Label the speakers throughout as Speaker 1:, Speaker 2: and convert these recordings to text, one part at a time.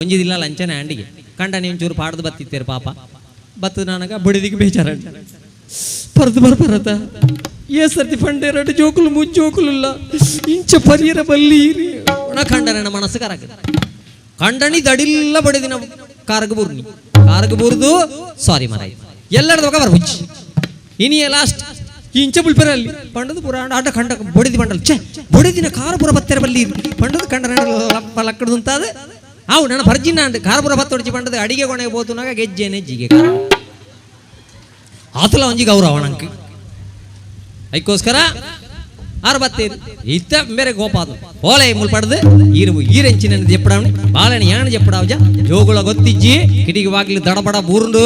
Speaker 1: ಒಂಜಿದಿಲ್ಲ ಲಂಚನೆ ಆಂಡಿಗೆ ಕಂಡ ನೀವು ಚೂರು ಪಾಡ್ದು ಬತ್ತಿತ್ತೇರು ಪಾಪ ಬತ್ತು ನನಗ ಬಡಿದಿಗೆ ಬೇಜಾರ ಪರದು ಬರ್ಬರತ ಏ ಸರ್ತಿ ಫಂಡೆ ಎರಡು ಜೋಕುಲು ಮುಜ್ಜೋಕುಲಿಲ್ಲ ಇಂಚ ಪರಿಯರ ಬಲ್ಲಿ ಕಂಡನ ಮನಸ್ಸು ಕರಗ ಕಂಡನಿ ದಡಿಲ್ಲ ಬಡಿದಿನ ಕಾರ್ಗ ಬೂರ್ದು ಸಾರಿ ಮರ ಎಲ್ಲರದು ಹೋಗ ಬರ್ಬುಚ್ಚಿ ಇನಿಯ ಲಾಸ್ಟ್ ಇಂಚ ಬುಲ್ಪರಲ್ಲಿ ಪಂಡದು ಪುರ ಆಟ ಕಂಡ ಬಡಿದಿ ಬಂಡಲ್ ಛೆ ಬಡಿದಿನ ಕಾರು ಪುರ ಬತ್ತೆರ ಬಲ್ಲಿ ಪಂಡದು ಕಂಡ ಲಕ್ಕಡ್ದು ಅಂತಾದ ಅವು ನನ್ನ ಭರ್ಜಿನ ಅಂಡ್ ಖಾರಪುರ ಭತ್ತೊಡಿಸಿ ಪಂಡದು ಅಡಿಗೆ ಕೊನೆಗೆ ಹೋತುನಾಗ ಗೆಜ್ಜೆನೆ ಜಿಗೆ ಆತಲ ಒಂಜಿ ಗೌರವ ನಂಗೆ ಅದಕ್ಕೋಸ್ಕರ ಆರು ಬತ್ತೇರು ಇತ್ತ ಬೇರೆ ಗೋಪಾದ ಓಲೆ ಮುಲ್ಪಡ್ದು ಈರೆಂಚಿನ ಜೆಪ್ಪಡವಣಿ ಬಾಳೆಣಿ ಯಾಣ ಜೆಪ್ಪಡಾವಜ ಜೋಗುಳ ಗೊತ್ತಿಜ್ಜಿ ಕಿಡಿಗೆ ಬಾಗಿಲು ದಡಬಡ ಬೂರ್ಂಡು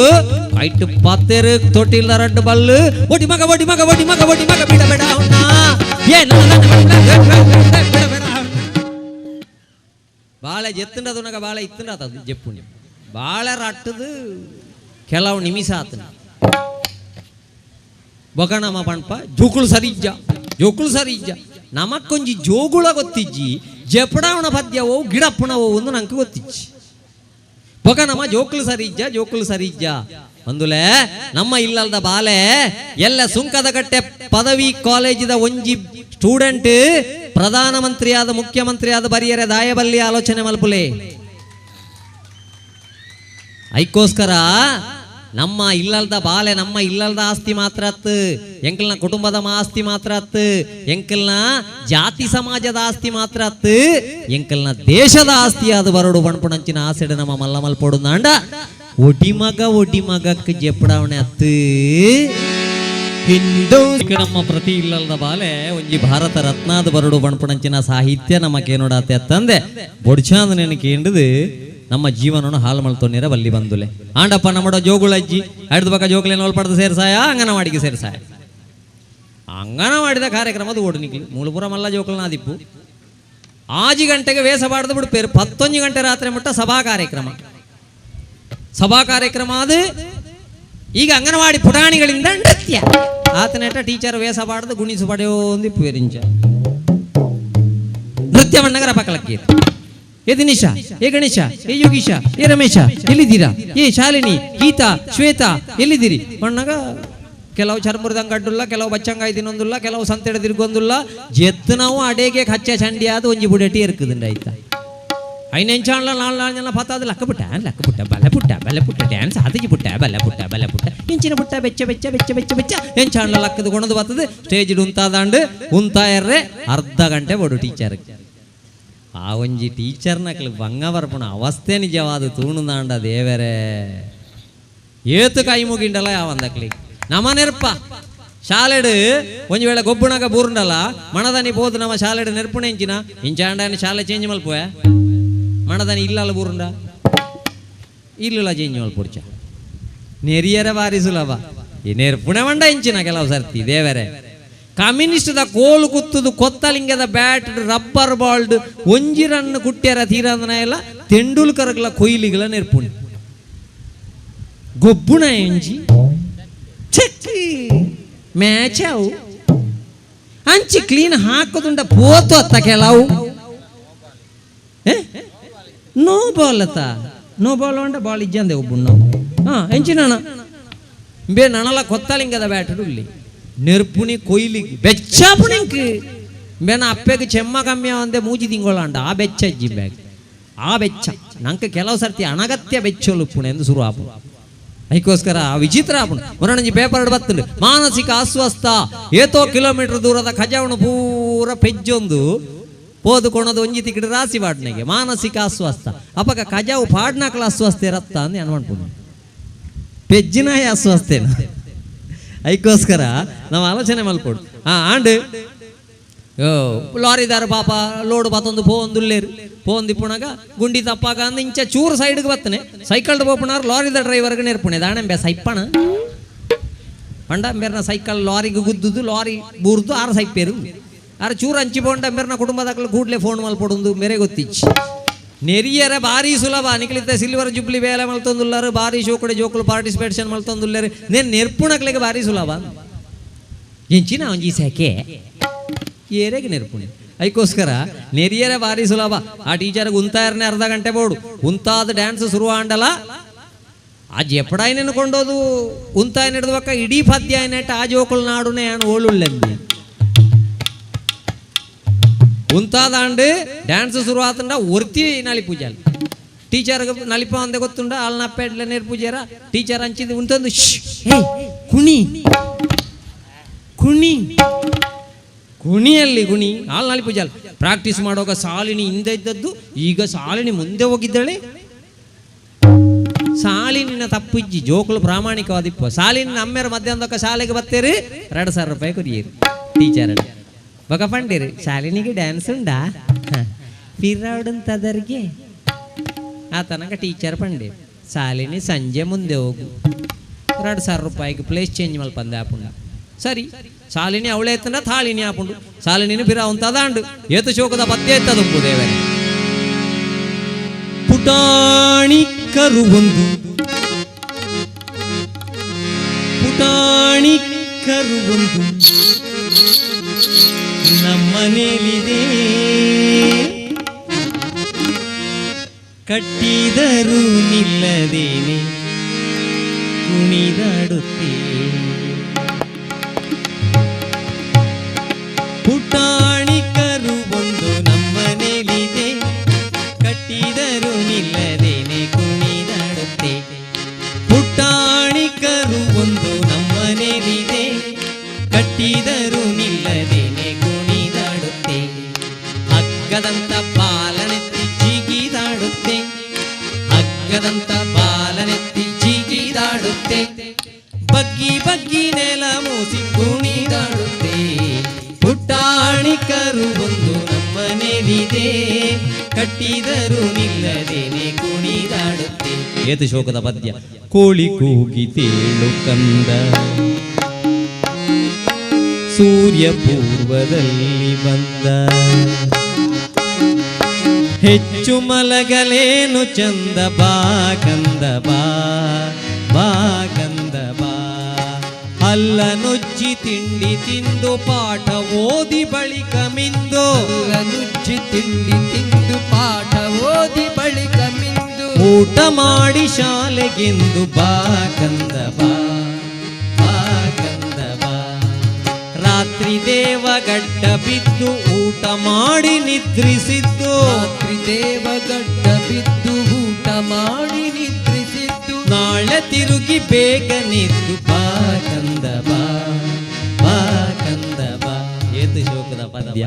Speaker 1: ಕೈಟ್ ಪತ್ತೇರು ತೊಟ್ಟಿಲ್ಲ ರಡ್ಡು ಬಲ್ಲು ಒಡಿ ಮಗ ಒಡಿ ಮಗ ಒಡಿ ಮಗ ಒಡಿ ಮಗ ಬಿಡ ಬೇಡ ಬಾಳೆ ಜೆತ್ತುಂಡದುನಗ ಬಾಳೆ ಇತ್ತುಂಡದ ಜೆಪ್ಪುಂಡಿ ಬಾಳೆ ರಟ್ಟದು ಕೆಲವು ನಿಮಿಷ ಆತನ ಬೊಗಣಮ ಪಣ್ಪ ಜೋಕುಳು ಸರಿಜ್ಜ ನಮಕ್ಕೊಂಜಿ ಜೋಗುಳ ಗೊತ್ತಿಜ್ಜಿ ಜಪಡಾವಣ ಪದ್ಯವೋ ಗಿಡಪ್ಪಣವೋ ಒಂದು ನಂಗೆ ಗೊತ್ತಿಜ್ಜಿ ಬೊಗಣಮ ಜೋಕುಳು ಸರಿಜ್ಜ ಒಂದುಲೆ ನಮ್ಮ ಇಲ್ಲಲ್ದ ಬಾಲೆ ಎಲ್ಲ ಸುಂಕದ ಕಟ್ಟೆ ಪದವಿ ಕಾಲೇಜಿದ ಒಂಜಿ ಸ್ಟೂಡೆಂಟ್ ಪ್ರಧಾನಮಂತ್ರಿಯಾದ ಮುಖ್ಯಮಂತ್ರಿಯಾದ ಬರಿಯರೆ ದಾಯಬಲ್ಲಿ ಆಲೋಚನೆ ಮಲ್ಪುಲೆ ಐಕೋಸ್ಕರ ನಮ್ಮ ಇಲ್ಲಲ್ದ ಬಾಲೆ ನಮ್ಮ ಇಲ್ಲಲ್ದ ಆಸ್ತಿ ಮಾತ್ರ ಅತ್ತು ಎಂಕಲ್ನ ಕುಟುಂಬದ ಆಸ್ತಿ ಮಾತ್ರ ಅತ್ತು ಎಂಕಲ್ನ ಜಾತಿ ಸಮಾಜದ ಆಸ್ತಿ ಮಾತ್ರ ಅತ್ತು ಎಂಕಲ್ನ ದೇಶದ ಆಸ್ತಿ ಅದು ಬರಡು ಬಣ್ಪುಣಂಚಿನ ಆಸೆಡೆ ನಮ್ಮ ಮಲ್ಲ ಮಲ್ಪೊಡು ನಾಂಡ ಒಡಿ ಮಗಕ್ಕೆ ಜೆಪ್ಪಡಾವಣೆ ಅತ್ತು ನಮ್ಮ ಪ್ರತಿ ಇಲ್ಲಲ್ದ ಬಾಲೆ ಒಂಜಿ ಭಾರತ ರತ್ನಾದ ಬರಡು ಬಣ್ಪುಣಂಚಿನ ಸಾಹಿತ್ಯ ನಮಕ್ಕೆ ನೋಡಾತೆ ಅತ್ತಂದೆ ಬೊಡ್ಚಾಂದ ನೆನಕೆ ಎಂಡದು ನಮ್ಮ ಜೀವನವನ್ನು ಹಾಳು ಮಲ್ತೊನ್ನಿರ ಬಲ್ಲಿ ಬಂದುಲೆ ಆಂಡಪ್ಪ ನಮ್ಮಡ ಜೋಗುಳಜ್ಜಿ ಹಿಡ್ದು ಬಕ್ಕ ಜೋಕುಲೆ ನೋಲ್ಪಡ್ದು ಸೇರ್ಸಾಯ ಅಂಗನವಾಡಿಗೆ ಸೇರ್ಸಾಯ ಅಂಗನವಾಡಿದ ಕಾರ್ಯಕ್ರಮದ ಓಡನಿಕ್ಲಿ ಮೂಲಪುರ ಮಲ್ಲ ಜೋಕುಲನ ದಿಪ್ಪು 6 ಗಂಟೆಗೆ ವೇಷ ಬಾಡ್ದು ಬಿಡ್ಪೇರು 11 ಗಂಟೆ ರಾತ್ರಿ ಮಟ್ಟ ಸಭಾ ಕಾರ್ಯಕ್ರಮ ಅದು ಈಗ ಅಂಗನವಾಡಿ ಪುಟಾಣಿಗಳಿಂದ ನೃತ್ಯ ಆತನೇಟ ಟೀಚರ್ ವೇಷ ಬಾಡ್ದು ಗುಣಿಸು ಪಡೆಯೋಂದಿಪ್ಪು ವೇರಿಂಚ ನೃತ್ಯ ಮಣ್ಣಗರ ಪಕ್ಕಲಕ್ಕೆ ಏ ದಿನೇಶ, ಏ ಗಣೇಶ, ಏ ಯೋಗೀಶ, ಏ ರಮೇಶ ಎಲ್ಲಿದ್ದೀರಾ, ಏ ಶಾಲಿನಿ, ಗೀತಾ, ಶ್ವೇತಾ ಎಲ್ಲಿದ್ದೀರಿ ಮಣ್ಣಾಗ ಕೆಲವು ಚರ್ಮುರ್ದಂಗ ಅಡ್ಡುಲ್ಲ, ಕೆಲವು ಬಚ್ಚಂಗಾಯಿ ತಿನ್ನೊಂದುಲ್ಲ, ಕೆಲವು ಸಂತೆಡ ತಿರ್ಗೊಂದುಲ್ಲ ಜೆತ್ತು ನಾವು ಅಡೇಗೆ ಕಚ್ಚ ಚಂಡಿ ಆದ ಒಂಜಿ ಬುಡಟಿ ಇರ್ಕುದುಂಡ ಆಯ್ತಾ ಐನೆಂಚಾಣ್ಲ ನಾಳೆಲ್ಲ ಪತ್ತಾದ ಲಕ್ಕ ಪುಟ್ಟ ಬಲೆ ಪುಟ್ಟ ಡ್ಯಾನ್ಸ್ ಆತಜಿ ಪುಟ್ಟ ಬಲ್ಲ ಪುಟ್ಟ ಇಂಚಿನ ಪುಟ್ಟ ಬೆಚ್ಚ ಎಂಚಾಣ್ಲ ಲಕ್ಕದ ಕೊಣದು ಬರ್ತದೆ ಸ್ಟೇಜ್ ಉಂತಾದಾಂಡು ಉಂತಾ ಎರ್ರೆ ಅರ್ಧ ಗಂಟೆ ಬಡು ಟೀಚರ್ ಆ ಒಂಜಿ ಟೀಚರ್ನಕ್ಲು ಬಂಗ ಬರ್ಪಣ ಅವಸ್ಥೆ ನಿಜವಾದ ತೂಣುದಾಂಡ ದೇವರೇ ಏತು ಕೈ ಮುಗಿಂಡಲ್ಲ ಯಾವಂದಕ್ಲಿ ನಮ್ಮ ನೆರ್ಪ ಶಾಲೆಡು ಒಂಜಿ ವೇಳೆ ಗೊಬ್ಬುಣಗ ಬೂರುಂಡಲ್ಲ ಮಣದನಿ ಬೋದು ನಮ್ಮ ಶಾಲೆಡು ನೆರ್ಪುಣ ಇಂಚಾಂಡ ಶಾಲೆ ಚೇಂಜ್ ಮಲ್ಪೋಯ ಮಣದನಿ ಇಲ್ಲಲ್ಲ ಬೂರುಂಡ ಇಲ್ಲ ಚೇಂಜ್ ಮಲ್ಪುರ್ಚ ನೆರಿಯರ ಬಾರಿ ಸುಲಭ ಈ ನೆರ್ಪುಣ ಮಂಡ ಇಂಚಿನ ಕೆಲವು ಸರ್ತಿ ದೇವರೇ ಕಮ್ಯುನಿಸ್ಟದ ಕೋಲು ಕುತ್ತದು ಕೊತ್ತಲಿಂಗದ ಬ್ಯಾಟ್ ರಬ್ಬರ್ ಬಾಲ್ಡ್ ಒಂಜಿ ರನ್ ಕುಟ್ಟ್ಯಾರ ತೀರಂದನ ಎಲ್ಲ ತೆಂಡೂಲ್ಕರ್ಗಳ ಕೊಯ್ಲಿಗಳ ನೆರ್ಪುಣಿ ಗೊಬ್ಬುಣ ಎಂಜಿ ಚೆಕ್ಕಿ ಮ್ಯಾಚ್ ಅವು ಅಂಚಿ ಕ್ಲೀನ್ ಹಾಕೋದುಂಡ ಪೋತು ಅತ್ತ ಕೆಲವು ನೋ ಬಾಲ್ ಅಂಡ ಬಾಲ್ ಇಜ್ಜಂದೆ ಒಬ್ಬುಣ್ಣ ಎಂಚಿನ ಬೇ ನನಲ ಕೊತ್ತಲಿಂಗದ ಬ್ಯಾಟ್ ಇಲ್ಲಿ ನೆರ್ಪುಣಿ ಕೊಯ್ಲಿಗೆ ಬೆಚ್ಚಾಪುಣಿಂಕ್ ಬೇನ ಅಪ್ಪೆಗೆ ಚೆಮ್ಮ ಕಮ್ಮಿ ಅಂದೆ ಮೂಜಿ ತಿಂಗೊಳ್ಳಂಡ ಆ ಬೆಚ್ಚ ಅಜ್ಜಿ ಬ್ಯಾಗ್ ಆ ಬೆಚ್ಚ ನಂಗೆ ಕೆಲವು ಸರ್ತಿ ಅನಗತ್ಯ ಬೆಚ್ಚಲು ಪುಣೆ ಎಂದು ಶುರು ಆಪು ಅದಕ್ಕೋಸ್ಕರ ಆ ವಿಚಿತ್ರ ಆಪುಣ ಒಂದೊಂದು ಪೇಪರ್ ಬರ್ತದೆ ಮಾನಸಿಕ ಅಸ್ವಸ್ಥ ಏತೋ ಕಿಲೋಮೀಟರ್ ದೂರದ ಖಜಾವಣು ಪೂರ ಪೆಜ್ಜೊಂದು ಪೋದು ಕೊಣದು ಒಂಜಿ ತಿಕ್ಕಿಡ ರಾಸಿ ಪಾಡ್ನೆಗೆ ಮಾನಸಿಕ ಅಸ್ವಸ್ಥ ಅಪ್ಪಗ ಖಜಾವು ಪಾಡ್ನಾಕ್ಲ ಅಸ್ವಸ್ಥ ಇರತ್ತ ಅಂದು ಅನ್ಕೊಂಡ್ಪುಣ ಪೆಜ್ಜಿನ ಅಸ್ವಸ್ಥೇನ ಅದಕ್ಕೋಸ್ಕರ ನಾವು ಆಲೋಚನೆ ಮಲ್ಪೋಡು ಆಂಡ್ ಲಾರಿದಾರ ಪಾಪ ಲೋಡ್ ಬತ್ತೊಂದು ಪೋಂದು ಪುಣಗ ಗುಂಡಿ ತಪ್ಪಾಗ ಅಂದ ಇಂಚ ಚೂರು ಸೈಡ್ಗೆ ಬತ್ತನೆ ಸೈಕಲ್ ಪೋಪುಣಾರು ಲಾರಿದ ಡ್ರೈವರ್ಗೆ ನೆರ್ಪುಣೆ ದಾಣೆಂಬೆ ಸೈಪ್ಪಣ ಪಂಡಂಬೆರ್ನ ಸೈಕಲ್ ಲಾರಿಗೆ ಗುದ್ದುದು ಲಾರಿ ಬೂರ್ದು 6 ಸೈಪೇರು ಆರು ಚೂರು ಹಂಚಿ ಪೋಂಡಂಬೆರ್ನ ಕುಟುಂಬದಕ್ಕಲು ಕೂಡ್ಲೆ ಫೋನ್ ಮಲ್ಪೊಡು ಮೇರೆ ಗೊತ್ತಿಚ್ಚಿ ನೆರಿಯರ ಬಾರಿ ಸುಲಭ ನಿಖಲಿತ ಸಿಲ್ವರ್ ಜುಬ್ಲಿ ಬೇಲೆ ಮಲ್ತೊಂದುಲ್ಲಾರು ಬಾರಿ ಶೋಕಡೆ ಜೋಕುಲು ಪಾರ್ಟಿಸಿಪೇಷನ್ ಮಲ್ತೊಂದುಲ್ಲಾರು ನೇನು ನೆರ್ಪುಣಕ್ಲೆಗೆ ಬಾರಿ ಸುಲಭ ಎಂಚಿನ ಒಂಜಿ ಸೆಕೆ ಏರೆಗೆ ನೆರ್ಪುಣಿ ಅದಕ್ಕೋಸ್ಕರ ನೆರಿಯರ ಭಾರಿ ಸುಲಭ. ಆ ಟೀಚರ್ಗೆ ಉಂತಾಯರನೇ ಅರ್ಧ ಗಂಟೆ ಬೋಡು ಉಂತಾದ ಡ್ಯಾನ್ಸ್ ಶುರು ಆಂಡಲ ಆಜ್ ಎಪ್ಪಡಾಯ್ನ ಕೊಂಡೋದು ಉಂತಾಯ ನಡೆದವಕ್ಕ ಇಡೀ ಪದ್ಯ ನೆಟ್ಟ ಆ ಜೋಕುಲ್ ನಾಡುನೇ ಆಣ್ ಓಳುಳ್ಳೆಂದು ಉಂತಾದಾಂಡು ಡ್ಯಾನ್ಸ್ ಶುರು ಆತಂಡ ಒರ್ತಿ ನಳಿ ಪೂಜಾಲಿ ಟೀಚರ್ಗೆ ನಲಿಪ ಅಂದೆ ಗೊತ್ತುಂಡ ಅಲ್ಲಿ ನಪ್ಪೆಡ್ಲ ನೀರು ಪೂಜಾರ ಟೀಚರ್ ಹಂಚಿದ್ದು ಉಂಟೊಂದು ಕುಣಿ ಕುಣಿ ಕುಣಿಯಲ್ಲಿ ಕುಣಿ ಅಲ್ಲಿ ನಳಿ ಪೂಜಾಲಿ ಪ್ರಾಕ್ಟೀಸ್ ಮಾಡುವಾಗ ಸಾಲಿನಿ ಹಿಂದೆ ಇದ್ದದ್ದು ಈಗ ಸಾಲಿನಿ ಮುಂದೆ ಹೋಗಿದ್ದಾಳೆ. ಸಾಲಿನ ತಪ್ಪಿಜ್ಜಿ ಜೋಕುಲು ಪ್ರಾಮಾಣಿಕವಾದಿಪ್ಪ ಸಾಲಿನ ನಮ್ಮೆರ ಮಧ್ಯಾಹ್ನದಕ್ಕ ಶಾಲೆಗೆ ಬತ್ತೇರಿ 2,000 ರೂಪಾಯಿ ಕೊರಿಯೇರಿ ಟೀಚರ್ ಬಗ ಪಂಡಿರಿ ಶಾಲಿನಿಗೆ ಡ್ಯಾನ್ಸ್ ಉಂಡಾ ಪಿರಾಡುಂತದರಿಗೆ ಆ ತನಕ ಟೀಚರ್ ಪಂಡಿ ಶಾಲಿನಿ ಸಂಜೆ ಮುಂದೆ ಹೋಗು 2,000 ರೂಪಾಯಿಗೆ ಪ್ಲೇಸ್ ಚೇಂಜ್ ಮಲ್ಪಂದೆ ಆಪುಂಡ ಸರಿ ಶಾಲಿನಿ ಅವಳೆ ಎತ್ತಂಡ ತಾಳಿನಿ ಆಪುಂಡು ಶಾಲಿನಿನ ಪಿರ ಉಂತದಾಂಡು ಏತು ಶೋಕದ ಪದ್ಯ ಎತ್ತದುಂಪು ದೇವರೇ. ಪುಟಾಣಿ ಕರುವೊಂದು ಪುಟಾಣಿ ಕರುವೊಂದು ನಮ್ಮನೇಲಿದೆ ಕಟ್ಟಿದರೂ ನಿಲ್ಲದೇನೆ ಕುಣಿದಾಡುತ್ತೆ. ಪುಟಾಣಿ ಕರುವೊಂದು ನಮ್ಮನೇಲಿದೆ ಕಟ್ಟಿದರೂ ನಿಲ್ಲದೇನೆ ಕುಣಿದಾಡುತ್ತೆ. ಪುಟಾಣಿ ಕರುವೊಂದು ನಮ್ಮನೇಲಿದೆ ಕಟ್ಟಿದರೂ ನಿಲ್ಲದೇನೆ ಕುಣಿದಾಡುತ್ತೆ. ಹಗ್ಗದಂತ ಬಾಲನೆತ್ತಿ ಜಿಗಿದಾಡುತ್ತೆ ಹಗ್ಗದಂತ ಬಾಲನೆತ್ತಿ ಜಿಗಿದಾಡುತ್ತೆ. ಬಗ್ಗಿ ಬಗ್ಗಿ ನೆಲ ಮೂಸಿ ಕುಣಿದಾಡುತ್ತೆ. ಪುಟಾಣಿ ಕರುವೊಂದು ನಮ್ಮನೇಲಿದೆ ಕಟ್ಟಿದರೂ ನಿಲ್ಲದೇನೆ ಕುಣಿದಾಡುತ್ತೆ. ಏತು ಶೋಕದ ಪದ್ಯ. ಕೋಳಿ ಕೂಗಿತೇಳು ಕಂದ ಸೂರ್ಯ ಪೂರ್ವದಲ್ಲಿ ಬಂದ ಹೆಚ್ಚು ಮಲಗಲೇನು ಚಂದ ಬಾ ಕಂದ ಬಾ ಬಾ ಕಂದ ಬಾ. ಅಲ್ಲ ನುಜ್ಜಿ ತಿಂಡಿ ತಿಂದು ಪಾಠ ಓದಿ ಬಳಿಕ ಮಿಂದು
Speaker 2: ನುಜ್ಜಿ ತಿಂಡಿ ತಿಂದು ಪಾಠ ಓದಿ ಬಳಿಕ ಮಿಂದು
Speaker 1: ಊಟ ಮಾಡಿ ಶಾಲೆಗೆಂದು ಬಾ ಕಂದ ಬಾ ಬಾ ಕಂದ ಬಾ. ರಾತ್ರಿ ದೇವಗಡ್ಡ ಬಿದ್ದು ಊಟ ಮಾಡಿ ನಿದ್ರಿಸಿದ್ದು
Speaker 2: ರಾತ್ರಿ ದೇವಗಡ್ಡ ಬಿದ್ದು ಊಟ ಮಾಡಿ ನಿದ್ರಿಸಿದ್ದು
Speaker 1: ನಾಳೆ ತಿರುಗಿ ಬೇಗನಿದ್ದು ಬಾ ಕಂದ ಬಾ ಬಾ ಕಂದ ಬಾ. ಏತು ಶೋಕದ ಪದ್ಯ.